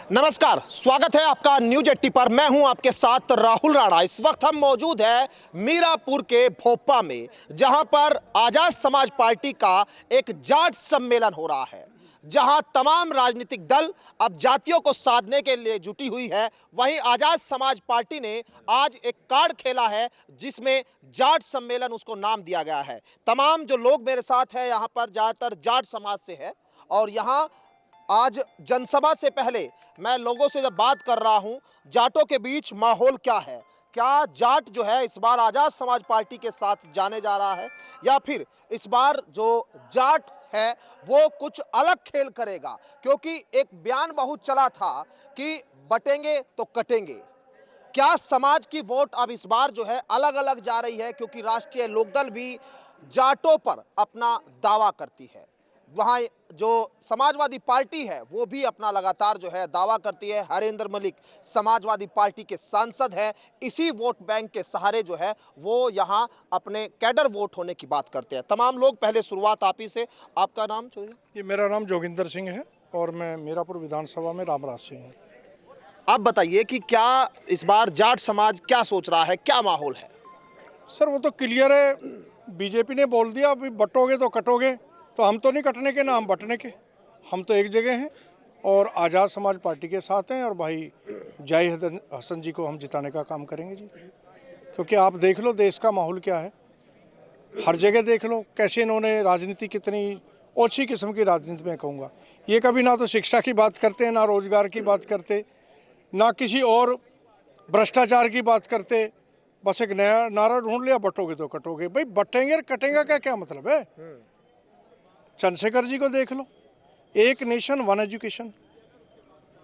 नमस्कार, स्वागत है आपका न्यूज 80 पर। मैं हूं आपके साथ राहुल राणा। इस वक्त हम मौजूद है मीरापुर के भोपा में, जहां पर आजाद समाज पार्टी का एक जाट सम्मेलन हो रहा है, जहां तमाम राजनीतिक दल अब जातियों को साधने के लिए जुटी हुई है। वहीं आजाद समाज पार्टी ने आज एक कार्ड खेला है जिसमें जाट सम्मेलन उसको नाम दिया गया है। तमाम जो लोग मेरे साथ हैं यहां पर ज्यादातर जाट समाज से है, और यहां आज जनसभा से पहले मैं लोगों से जब बात कर रहा हूं, जाटों के बीच माहौल क्या है, क्या जाट जो है इस बार आजाद समाज पार्टी के साथ जाने जा रहा है, या फिर इस बार जो जाट है वो कुछ अलग खेल करेगा। क्योंकि एक बयान बहुत चला था कि बटेंगे तो कटेंगे। क्या समाज की वोट अब इस बार जो है अलग अलग जा रही है, क्योंकि राष्ट्रीय लोकदल भी जाटों पर अपना दावा करती है। वहाँ जो समाजवादी पार्टी है वो भी अपना लगातार जो है दावा करती है। हरेंद्र मलिक समाजवादी पार्टी के सांसद हैं। इसी वोट बैंक के सहारे जो है वो यहाँ अपने कैडर वोट होने की बात करते हैं। तमाम लोग, पहले शुरुआत आप ही से। आपका नाम छोड़िए। जी, मेरा नाम जोगिंदर सिंह है और मैं मीरापुर विधानसभा में रामराज सिंह हूँ। आप बताइए कि क्या इस बार जाट समाज क्या सोच रहा है, क्या माहौल है? सर, वो तो क्लियर है, बीजेपी ने बोल दिया अभी बटोगे तो कटोगे। तो हम तो नहीं कटने के, ना हम बटने के। हम तो एक जगह हैं और आज़ाद समाज पार्टी के साथ हैं, और भाई जाहिद हसन जी को हम जिताने का काम करेंगे जी। क्योंकि आप देख लो देश का माहौल क्या है, हर जगह देख लो कैसे इन्होंने राजनीति, कितनी ओछी किस्म की राजनीति में कहूँगा। ये कभी ना तो शिक्षा की बात करते हैं, ना रोजगार की बात करते, ना किसी और भ्रष्टाचार की बात करते। बस एक नया नारा ढूंढ लिया, बटोगे तो कटोगे। भाई बटेंगे और कटेंगे का क्या मतलब है? चंद्रशेखर जी को देख लो, एक नेशन वन एजुकेशन।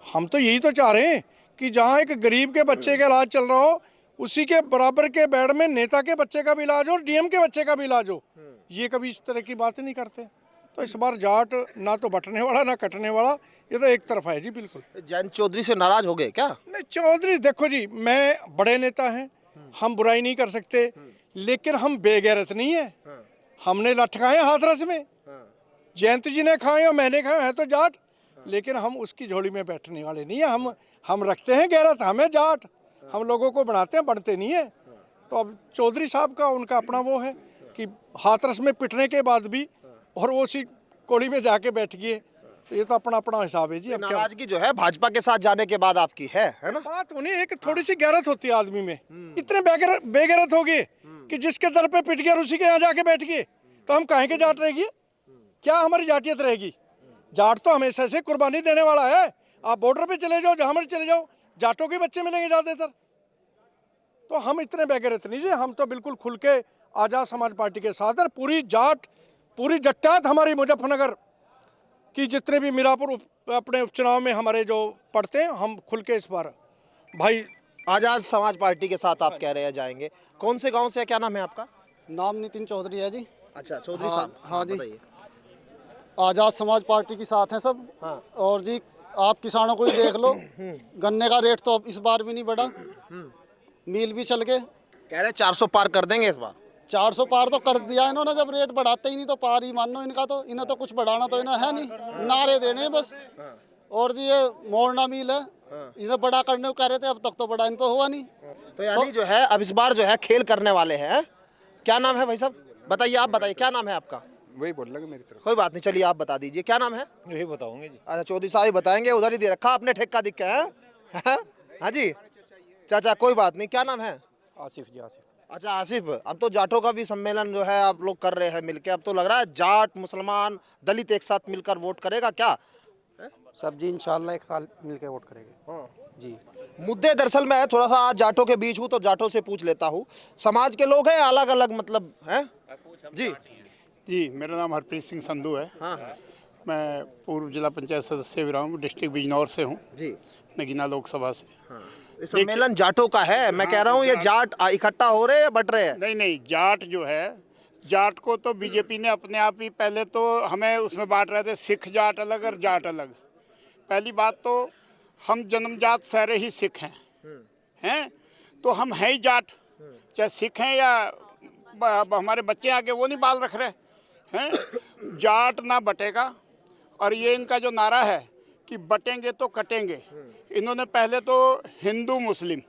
हम तो यही तो चाह रहे हैं कि जहाँ एक गरीब के बच्चे का इलाज चल रहा हो, उसी के बराबर के बेड में नेता के बच्चे का भी इलाज हो और डीएम के बच्चे का भी इलाज हो। ये कभी इस तरह की बात नहीं करते। तो इस बार जाट ना तो बटने वाला ना कटने वाला, ये तो एक तरफा है जी। बिल्कुल। जयंत चौधरी से नाराज हो गए क्या? नहीं, चौधरी देखो जी, मैं बड़े नेता हैं, हम बुराई नहीं कर सकते, लेकिन हम बेगैरत नहीं है। हमने लटकाए हाथरस में, जयंत जी ने खाए और मैंने खाए हैं तो जाट, लेकिन हम उसकी झोली में बैठने वाले नहीं है। हम रखते हैं गैरत, हमें जाट, हम लोगों को बनाते हैं, बनते नहीं है। तो अब चौधरी साहब का उनका अपना वो है कि हाथरस में पिटने के बाद भी और वो उसी कोड़ी में जाके बैठ गए, तो ये तो अपना अपना हिसाब है जी। अब नाराजगी जो है भाजपा के साथ जाने के बाद आपकी है ना? बात उन्हें एक थोड़ी सी गैरत होती है आदमी में। इतने बेगैरत हो गए कि जिसके दर पे पिट गया उसी के यहाँ जाके बैठ गए, तो हम काहे के जाट रहेगी? क्या हमारी जाटियत रहेगी? जाट तो हमेशा से कुर्बानी देने वाला है। आप बॉर्डर पे चले जाओ, जहां मर्जी चले जाओ, जाटों के बच्चे मिलेंगे ज्यादातर। तो हम इतने बेगैरत नहीं जी, हम तो बिल्कुल खुल के आजाद समाज पार्टी के साथ है। पूरी जट्टात हमारी मुजफ्फरनगर की जितने भी मीरापुर अपने उपचुनाव में हमारे जो पढ़ते हैं, हम खुल के इस बार भाई आजाद समाज पार्टी के साथ आप कह रहे हैं जाएंगे। कौन से गांव से है, क्या नाम है आपका? नाम नितिन चौधरी है जी। अच्छा, चौधरी साहब। हाँ जी, बताइए। आज़ाद समाज पार्टी के साथ हैं सब। हाँ। और जी आप किसानों को ही देख लो, गन्ने का रेट तो अब इस बार भी नहीं बढ़ा, मील भी चल गए। कह रहे 400 पार कर देंगे इस बार। 400 पार तो कर दिया इन्होंने, जब रेट बढ़ाते ही नहीं तो पार ही मानो इनका। तो इन्हें तो कुछ बढ़ाना तो इन्हें है नहीं, नारे देने हैं बस। और जी ये मोरना मील है, इन्हें बड़ा करने को कह रहे थे, अब तक तो बड़ा इन पर हुआ नहीं। तो यानी जो है अब इस बार जो है खेल करने वाले हैं। क्या नाम है भाई साहब? बताइए, आप बताइए क्या नाम है आपका? वही बोल लगे मेरी तरफ। कोई बात नहीं, चलिए आप बता दीजिए क्या नाम है। यही बताऊंगे जी। अच्छा, चौधरी साहब ही बताएंगे, उधर ही दे रखा आपने ठेका दिख के है? हाँ जी चाचा, कोई बात नहीं। क्या नाम है? आसिफ जी, आसिफ। अच्छा आसिफ, अब तो जाटों का भी सम्मेलन जो है आप लोग कर रहे हैं मिलके, अब तो लग रहा है जाट मुसलमान दलित एक साथ मिलकर वोट करेगा क्या? सब जी इंशाल्लाह एक साल मिलके वोट करेंगे। हाँ जी। मुद्दे दरअसल मैं थोड़ा सा आज जाटों के बीच हूँ तो जाटों से पूछ लेता हूँ। समाज के लोग हैं अलग अलग, मतलब हैं जी? जी, मेरा नाम हरप्रीत सिंह संधू है। हाँ मैं पूर्व जिला पंचायत सदस्य भी रहा हूँ, डिस्ट्रिक्ट बिजनौर से हूँ, जी। नगीना लोकसभा से। ये सम्मेलन जाटों का है, मैं कह रहा हूँ ये जाट इकट्ठा हो रहे हैं या बट रहे हैं? नहीं, जाट जो है, जाट को तो बीजेपी ने अपने आप ही पहले तो हमें उसमें बांट रहे थे, सिख जाट अलग और जाट अलग। पहली बात तो हम जन्मजात सारे ही सिख हैं, तो हम हैं ही जाट, चाहे सिख हैं या हमारे बच्चे आगे वो नहीं बाल रख रहे हैं। जाट ना बटेगा। और ये इनका जो नारा है कि बटेंगे तो कटेंगे। इन्होंने पहले तो हिंदू मुस्लिम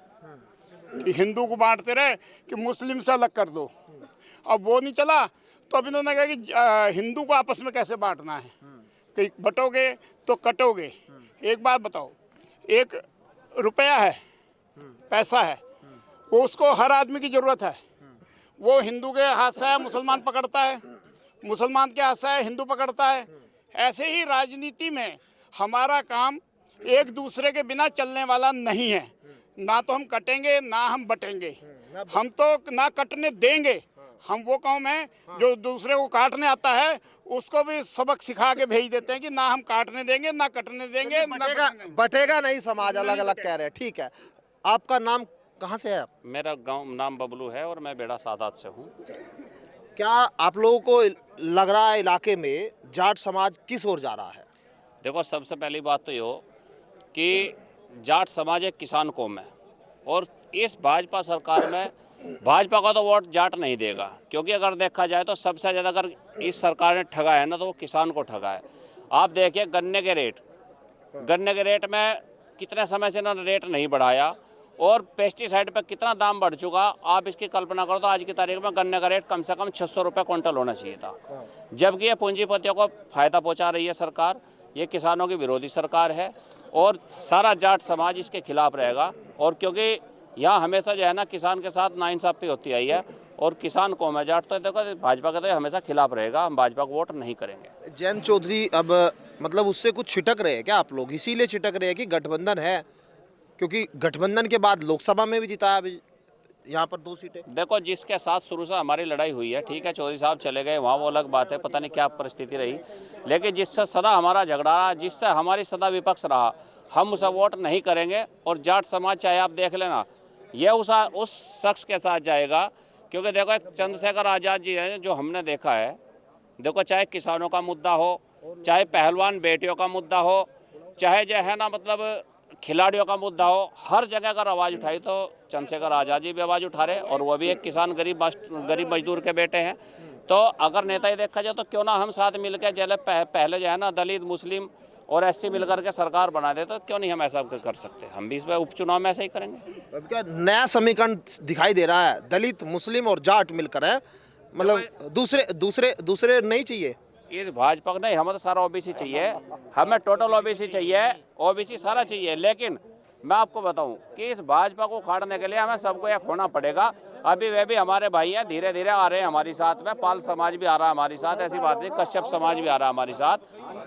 कि हिंदू को बांटते रहे कि मुस्लिम से अलग कर दो। अब वो नहीं चला तो अब इन्होंने कहा कि हिंदू को आपस में कैसे बांटना है कि बटोगे तो कटोगे। एक बात बताओ, 1 रुपया है, पैसा है, वो उसको हर आदमी की ज़रूरत है। वो हिंदू के हाथ से है मुसलमान पकड़ता है, मुसलमान के हाथ से है हिंदू पकड़ता है। ऐसे ही राजनीति में हमारा काम एक दूसरे के बिना चलने वाला नहीं है। ना तो हम कटेंगे ना हम बटेंगे, हम तो ना कटने देंगे। हम वो कौम है जो दूसरे को काटने आता है उसको भी सबक सिखा के भेज देते हैं कि ना हम काटने देंगे ना कटने देंगे ना बटेगा नहीं समाज, अलग अलग कह रहे हैं। ठीक है, आपका नाम कहाँ से है आप? मेरा गांव नाम बबलू है और मैं बेड़ा सादात से हूँ। क्या आप लोगों को लग रहा है इलाके में जाट समाज किस ओर जा रहा है? देखो, सबसे पहली बात तो ये हो कि जाट समाज एक किसान कौम है और इस भाजपा सरकार में भाजपा का तो वोट जाट नहीं देगा, क्योंकि अगर देखा जाए तो सबसे ज़्यादा अगर इस सरकार ने ठगा है ना तो वो किसान को ठगा है। आप देखिए गन्ने के रेट में कितने समय से इन्होंने रेट नहीं बढ़ाया और पेस्टिसाइड पे कितना दाम बढ़ चुका। आप इसकी कल्पना करो तो आज की तारीख में गन्ने का रेट कम से कम 600 रुपये क्विंटल होना चाहिए था, जबकि ये पूंजीपतियों को फ़ायदा पहुंचा रही है सरकार। ये किसानों की विरोधी सरकार है और सारा जाट समाज इसके खिलाफ रहेगा। और क्योंकि यहाँ हमेशा जो है ना किसान के साथ नाइंसाफ़ी होती आई है और किसान कौम है जाट, तो देखो भाजपा का तो हमेशा खिलाफ रहेगा। हम भाजपा को वोट नहीं करेंगे। जयंत चौधरी अब मतलब उससे कुछ छिटक रहे हैं क्या आप लोग? इसीलिए छिटक रहे हैं कि गठबंधन है, क्योंकि गठबंधन के बाद लोकसभा में भी जिताया अभी यहाँ पर 2 सीटें। देखो, जिसके साथ शुरू से हमारी लड़ाई हुई है, ठीक है, चौधरी साहब चले गए वहाँ, वो अलग बात है, पता नहीं क्या परिस्थिति रही, लेकिन जिससे सदा हमारा झगड़ा रहा, जिससे हमारी सदा विपक्ष रहा, हम उसे वोट नहीं करेंगे। और जाट समाज चाहे आप देख लेना, ये उस शख्स के साथ जाएगा, क्योंकि देखो एक चंद्रशेखर आज़ाद जी हैं जो हमने देखा है। देखो, चाहे किसानों का मुद्दा हो, चाहे पहलवान बेटियों का मुद्दा हो, चाहे जो है ना मतलब खिलाड़ियों का मुद्दा हो, हर जगह अगर आवाज़ उठाई तो चंद्रशेखर आज़ाद जी भी आवाज़ उठा रहे और वो भी एक किसान गरीब मजदूर के बेटे हैं। तो अगर नेता ही देखा जाए तो क्यों ना हम साथ मिलकर जैसे पहले जो है ना दलित मुस्लिम और एससी मिलकर के सरकार बना दे, तो क्यों नहीं हम ऐसा कर सकते। हम भी इस बार उपचुनाव में ऐसा ही करेंगे। अब क्या नया समीकरण दिखाई दे रहा है? दलित मुस्लिम और जाट मिलकर है, मतलब दूसरे नहीं चाहिए इस भाजपा को। नहीं, हमें तो सारा ओबीसी चाहिए, हमें टोटल ओबीसी चाहिए, ओबीसी सारा चाहिए। लेकिन मैं आपको बताऊं कि इस भाजपा को उखाड़ने के लिए हमें सबको एक होना पड़ेगा। अभी वे भी हमारे भाई हैं, धीरे धीरे आ रहे हैं हमारे साथ में। पाल समाज भी आ रहा है हमारे साथ, ऐसी बात नहीं, कश्यप समाज भी आ रहा है हमारे साथ,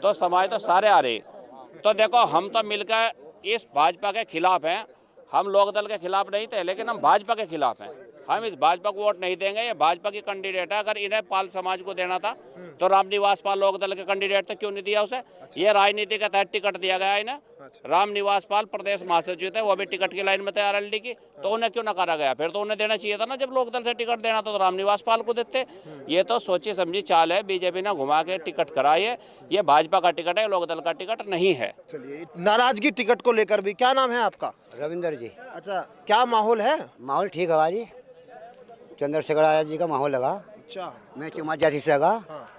तो समाज तो सारे आ रहे। तो देखो, हम तो मिलकर इस भाजपा के खिलाफ हैं। हम लोक दल के खिलाफ नहीं थे, लेकिन हम भाजपा के खिलाफ हैं। हम इस भाजपा को वोट नहीं देंगे। ये भाजपा की कैंडिडेट है। अगर इन्हें पाल समाज को देना था तो रामनिवास पाल लोक दल के कैंडिडेट तो क्यों नहीं दिया उसे? ये राजनीति के तहत टिकट दिया गया इन्हें। रामनिवास पाल प्रदेश महासचिव थे, वो भी टिकट की लाइन में थे आरएलडी की, तो उन्हें क्यों नकारा गया? फिर तो उन्हें देना चाहिए था ना। जब लोक दल से टिकट देना था तो रामनिवास पाल को देते। ये तो सोची समझी चाल है, बीजेपी ने घुमा के टिकट कराई है। ये भाजपा का टिकट है, लोक दल का टिकट नहीं है। चलिए, नाराजगी टिकट को लेकर भी, क्या नाम है आपका? रविंदर जी। अच्छा, क्या माहौल है? माहौल ठीक है जी, चंद्रशेखर आज़ाद जी का माहौल लगा। अच्छा, मैं चमार जाति से लगा।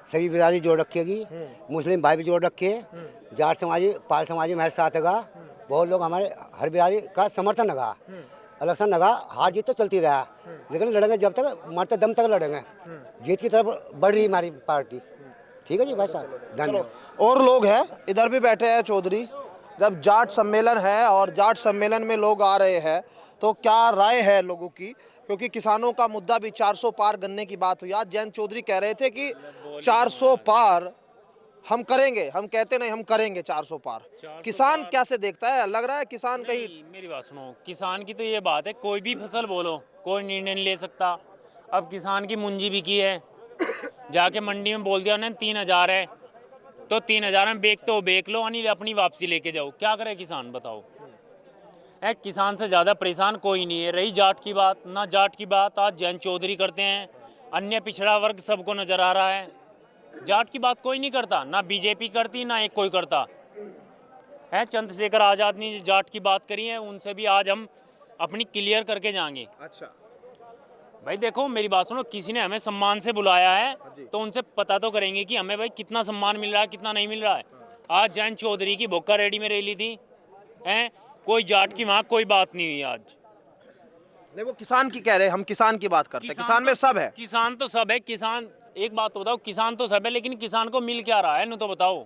सभी बिरादरी जोड़ रखेगी, मुस्लिम भाई भी जोड़ रखे, जाट समाजी पाल समाजी हमारे साथ लगा। बहुत लोग हमारे हर बिरादरी का समर्थन लगा। इलेक्शन लगा, हार जीत तो चलती रहा, लेकिन लड़ेंगे जब तक मरते दम तक लड़ेंगे। जीत की तरफ बढ़ रही हमारी पार्टी। ठीक है जी भाई साहब, धन्यवाद। और लोग हैं इधर भी बैठे हैं चौधरी। जब जाट सम्मेलन है और जाट सम्मेलन में लोग आ रहे हैं तो क्या राय है लोगों की? क्योंकि किसानों का मुद्दा भी 400 पार गन्ने की बात हुई। आज जयंत चौधरी कह रहे थे कि 400 पार हम करेंगे, हम कहते नहीं, हम करेंगे 400 पार। किसान कैसे देखता है? लग रहा है किसान कहीं। मेरी बात सुनो, किसान की तो ये बात है, कोई भी फसल बोलो, कोई निर्णय नहीं ले सकता। अब किसान की मुंजी बिकी है, जाके मंडी में बोल दिया उन्होंने 3000 है, तो 3000 में बेच तो बेच लो, यानी अपनी वापसी लेके जाओ। क्या करे किसान, बताओ? किसान से ज़्यादा परेशान कोई नहीं है। रही जाट की बात, ना जाट की बात आज जयंत चौधरी करते हैं, अन्य पिछड़ा वर्ग सबको नज़र आ रहा है। जाट की बात कोई नहीं करता, ना बीजेपी करती, ना एक कोई करता है। चंद्रशेखर आज़ाद ने जाट की बात करी है, उनसे भी आज हम अपनी क्लियर करके जाएंगे। अच्छा भाई देखो, मेरी बात सुनो, किसी ने हमें सम्मान से बुलाया है तो उनसे पता तो करेंगे कि हमें भाई कितना सम्मान मिल रहा है, कितना नहीं मिल रहा है। आज जैन चौधरी की बोका रेडी में रैली थी, हैं, कोई जाट की वहाँ कोई बात नहीं हुई आज। नहीं, वो किसान की कह रहे हैं, हम किसान की बात करते हैं, किसान में सब है। किसान तो सब है, किसान, एक बात तो बताओ, किसान तो सब है, लेकिन किसान को मिल क्या रहा है न, तो बताओ।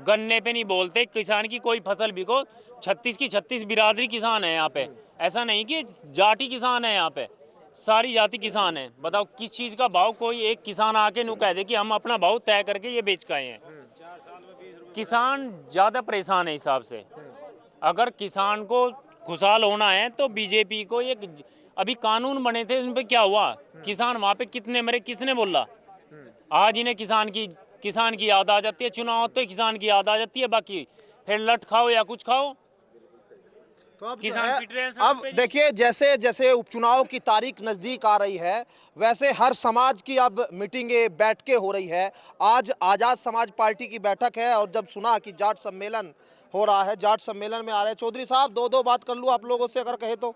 गन्ने पे नहीं बोलते, किसान की कोई फसल भी को 36 की 36 बिरादरी किसान है यहाँ पे, ऐसा नहीं कि जाटी किसान है यहाँ पे, सारी जाति किसान है। बताओ किस चीज़ का भाव कोई एक किसान आके नू कह दे कि हम अपना भाव तय करके ये बेच के आए हैं। किसान ज़्यादा परेशान है हिसाब से। अगर किसान को खुशहाल होना है तो बीजेपी को एक, अभी कानून बने थे उन पे क्या हुआ, किसान वहाँ पे कितने मरे, किसने बोला? आज इन्हें किसान की याद आ जाती है, चुनाव तो किसान की याद आ जाती है, बाकी फिर लट खाओ या कुछ खाओ। तो अब किसान जो है, पिट रहे हैं सड़क अब पे। देखिए जैसे जैसे उपचुनाव की तारीख नजदीक आ रही है, वैसे हर समाज की अब मीटिंगें बैठकें हो रही है। आज आज़ाद समाज पार्टी की बैठक है और जब सुना कि जाट सम्मेलन हो रहा है, जाट सम्मेलन में आ रहे हैं चौधरी साहब, दो बात कर लूँ आप लोगों से अगर कहे तो।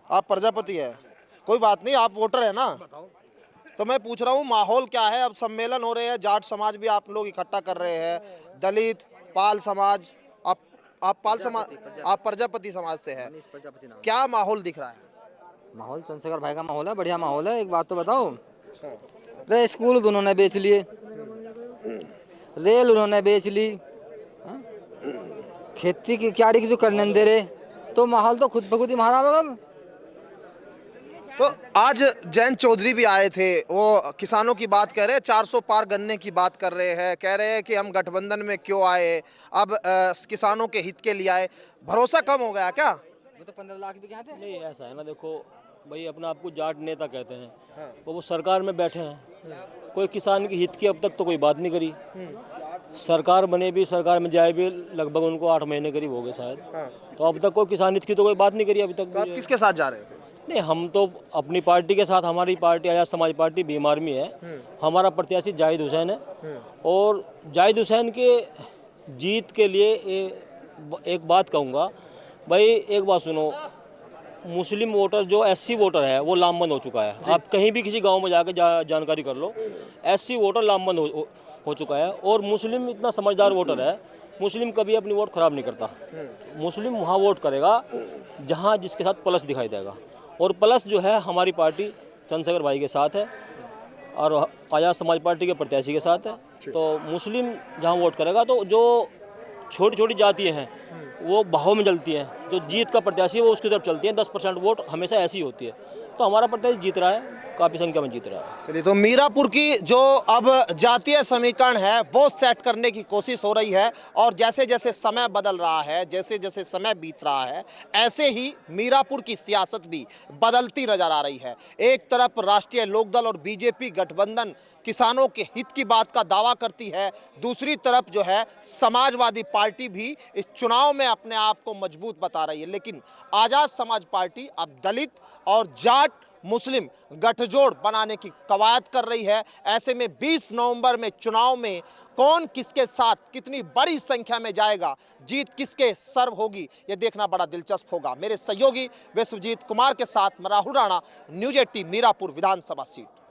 आप प्रजापति है, कोई बात नहीं, आप वोटर है ना, तो मैं पूछ रहा हूँ माहौल क्या है? अब सम्मेलन हो रहे हैं, जाट समाज भी आप लोग इकट्ठा कर रहे हैं, दलित, पाल समाज, आप पाल समाज, आप प्रजापति समाज से है, क्या माहौल दिख रहा है? माहौल चंद्रशेखर भाई का माहौल है, बढ़िया माहौल है। एक बात तो बताओ, रे स्कूल उन्होंने बेच लिए, रेल उन्होंने बेच ली, हाँ? खेती की क्यारी की जो करने नहीं दे रहे, तो माहौल तो खुद ब खुद ही मारा होगा। तो आज जैन चौधरी भी आए थे, वो किसानों की बात कर रहे हैं, 400 पार गन्ने की बात कर रहे हैं, कह रहे हैं कि हम गठबंधन में क्यों आए, अब किसानों के हित के लिए आए। भरोसा कम हो गया क्या? वो तो 15 लाख भी क्या थे। नहीं, ऐसा है ना, देखो भाई, अपना आपको जाट नेता कहते हैं, वो सरकार में बैठे हैं, कोई किसान के हित की अब तक तो कोई बात नहीं करी। सरकार बने भी, सरकार में जाए भी, लगभग उनको 8 महीने करीब हो गए शायद, तो अब तक कोई किसान हित की तो कोई बात नहीं करी अभी तक। तो आप किसके साथ जा रहे हैं? नहीं, हम तो अपनी पार्टी के साथ, हमारी पार्टी आज़ाद समाज पार्टी भीम आर्मी है, हमारा प्रत्याशी जाहिद हुसैन है, और जाहिद हुसैन के जीत के लिए एक बात कहूँगा भाई, एक बात सुनो, मुस्लिम वोटर जो एससी वोटर है वो लामबंद हो चुका है। आप कहीं भी किसी गांव में जाकर जानकारी कर लो, एससी वोटर लामबंद हो चुका है, और मुस्लिम इतना समझदार वोटर है, मुस्लिम कभी अपनी वोट ख़राब नहीं करता। मुस्लिम वहाँ वोट करेगा जहाँ जिसके साथ प्लस दिखाई देगा, और प्लस जो है हमारी पार्टी चंद्रशेखर भाई के साथ है और आज़ाद समाज पार्टी के प्रत्याशी के साथ है। तो मुस्लिम जहाँ वोट करेगा, तो जो छोटी छोटी जातियाँ हैं वो बहाव में चलती हैं, जो जीत का प्रत्याशी है वो उसकी तरफ चलती हैं, 10% वोट हमेशा ऐसी होती है। तो हमारा प्रत्याशी जीत रहा है, काफ़ी संख्या में जीत रहा है। चलिए, तो मीरापुर की जो अब जातीय समीकरण है वो सेट करने की कोशिश हो रही है, और जैसे जैसे समय बदल रहा है, जैसे जैसे समय बीत रहा है, ऐसे ही मीरापुर की सियासत भी बदलती नजर आ रही है। एक तरफ राष्ट्रीय लोकदल और बीजेपी गठबंधन किसानों के हित की बात का दावा करती है, दूसरी तरफ जो है समाजवादी पार्टी भी इस चुनाव में अपने आप को मजबूत बता रही है। लेकिन आज़ाद समाज पार्टी अब दलित और जाट मुस्लिम गठजोड़ बनाने की कवायद कर रही है। ऐसे में 20 नवंबर में चुनाव में कौन किसके साथ कितनी बड़ी संख्या में जाएगा, जीत किसके सर्व होगी, ये देखना बड़ा दिलचस्प होगा। मेरे सहयोगी विश्वजीत कुमार के साथ मैं राहुल राणा, न्यूज़ 18 मीरापुर विधानसभा सीट।